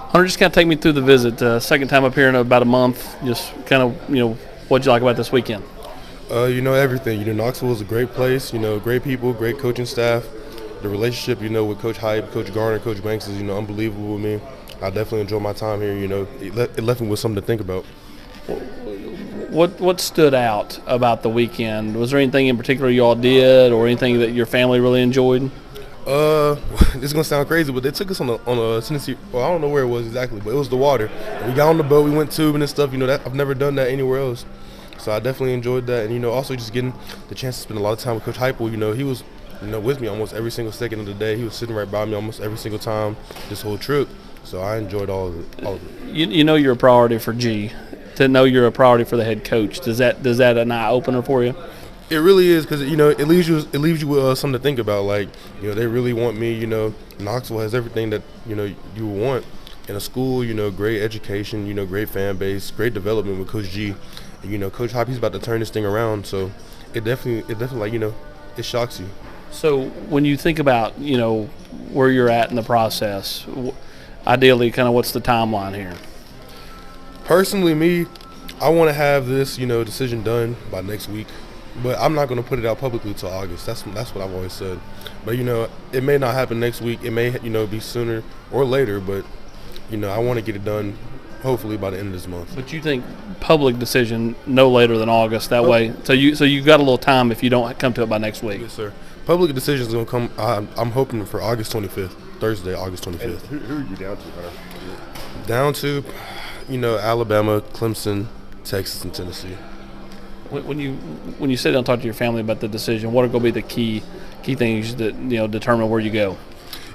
Hunter, just kind of take me through the visit. Second time up here in about a month. Just kind of, what'd you like about this weekend? Everything. Knoxville is a great place. Great people, great coaching staff. The relationship, with Coach Hype, Coach Garner, Coach Banks is, unbelievable with me. I definitely enjoy my time here. It left me with something to think about. What stood out about the weekend? Was there anything in particular y'all did, or anything that your family really enjoyed? This is gonna sound crazy, but they took us on a Tennessee. Well, I don't know where it was exactly, but it was the water. And we got on the boat, we went tubing and stuff. That I've never done that anywhere else, so I definitely enjoyed that. And also just getting the chance to spend a lot of time with Coach Heupel. He was, with me almost every single second of the day. He was sitting right by me almost every single time this whole trip. So I enjoyed all of it. You're a priority for G. To know you're a priority for the head coach, does that an eye opener for you? It really is, because it leaves you with something to think about. Like, they really want me. Knoxville has everything that you want in a school. Great education. Great fan base, great development with Coach G. And Coach Hop, he's about to turn this thing around. So it definitely it shocks you. So when you think about where you're at in the process, ideally, kind of what's the timeline here? Personally, me, I want to have this decision done by next week. But I'm not going to put it out publicly until August. That's what I've always said. But, it may not happen next week. It may, be sooner or later. But, I want to get it done hopefully by the end of this month. But you think public decision no later than August, that way. So you got a little time if you don't come to it by next week. Yes, sir. Public decision is going to come, I'm hoping for August 25th, Thursday, August 25th. And who are you down to, Hunter? Down to, Alabama, Clemson, Texas, and Tennessee. When you sit down and talk to your family about the decision, what are going to be the key things that determine where you go?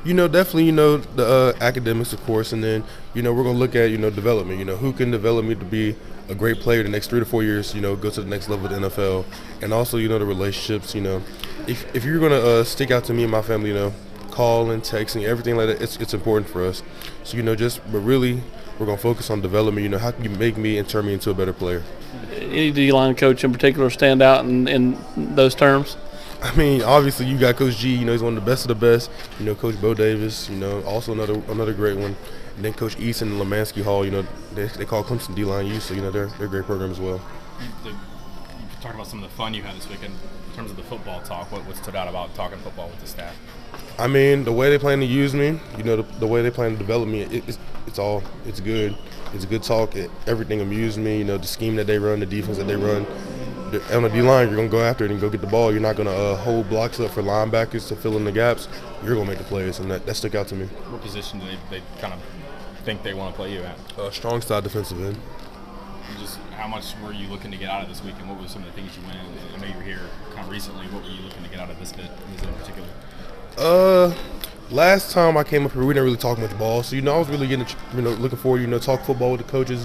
Definitely, the academics, of course, and then we're going to look at development. Who can develop me to be a great player the next 3 to 4 years. Go to the next level of the NFL, and also the relationships. If you're going to stick out to me and my family, calling, texting, everything like that, it's important for us. So but really, we're going to focus on development. How can you make me and turn me into a better player? Any D-line coach in particular stand out in those terms? I mean, obviously you got Coach G. He's one of the best of the best. Coach Bo Davis. Also another great one. And then Coach Easton and Lemansky Hall. They call Clemson D-line U. So they're a great program as well. You talked about some of the fun you had this weekend in terms of the football talk. What stood out about talking football with the staff? I mean, the way they plan to use me, the way they plan to develop me, it's good. It's a good talk. Everything amused me. The scheme that they run, the defense that they run. On the D-line, you're going to go after it and go get the ball. You're not going to hold blocks up for linebackers to fill in the gaps. You're going to make the plays, and that stuck out to me. What position do they kind of think they want to play you at? Strong side defensive end. Just how much were you looking to get out of this weekend? What were some of the things you went in? I know you were here kind of recently. What were you looking to get out of this bit in particular? Last time I came up here, we didn't really talk much ball. So, I was really getting, looking forward, talk football with the coaches,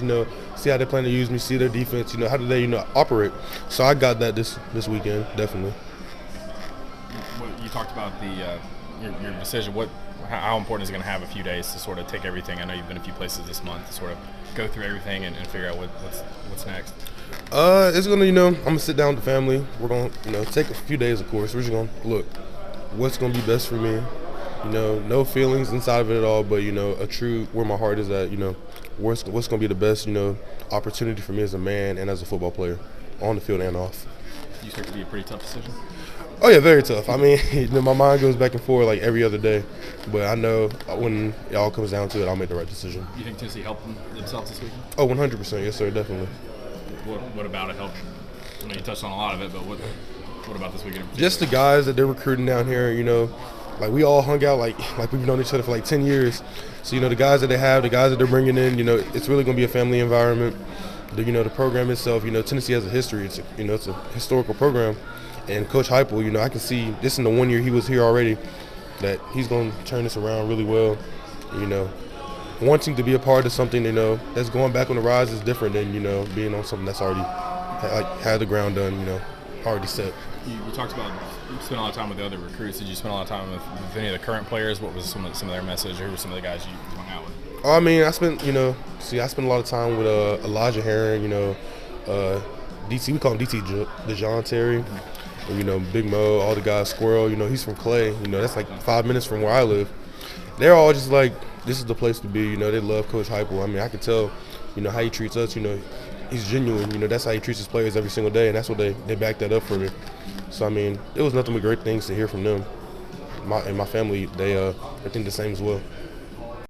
see how they plan to use me, see their defense, how do they, operate. So I got that this weekend, definitely. You talked about your decision. How important is it going to have a few days to sort of take everything? I know you've been a few places this month to sort of go through everything and figure out what's next. It's going to, I'm going to sit down with the family. We're going to, take a few days, of course. We're just going to look what's going to be best for me. No feelings inside of it at all, but, a true where my heart is at, what's going to be the best, opportunity for me as a man and as a football player, on the field and off. You expect it to be a pretty tough decision? Oh, yeah, very tough. I mean, my mind goes back and forth like every other day, but I know when it all comes down to it, I'll make the right decision. You think Tennessee helped themselves this weekend? Oh, 100%. Yes, sir, definitely. What about it helped? I know you touched on a lot of it, but what about this weekend in particular? Just the guys that they're recruiting down here, like we all hung out like we've known each other for like 10 years. So, the guys that they have, the guys that they're bringing in, it's really going to be a family environment. The program itself, Tennessee has a history. It's a historical program. And Coach Heupel, I can see this in the 1 year he was here already, that he's going to turn this around really well. Wanting to be a part of something, that's going back on the rise is different than, being on something that's already had the ground done, already set. You talked about you spent a lot of time with the other recruits. Did you spend a lot of time with any of the current players? What was some of their message, or who were some of the guys you hung out with? Oh, I mean, I spent a lot of time with Elijah Herring, DT, we call him DT DeJohn Terry, and, Big Mo, all the guys, Squirrel, he's from Clay, that's like 5 minutes from where I live. They're all just like, this is the place to be. You know, they love Coach Heupel. I mean, I can tell, you know, how he treats us. You know, he's genuine. You know, that's how he treats his players every single day, and that's what they back that up for me. So I mean, it was nothing but great things to hear from them. My family, they think the same as well.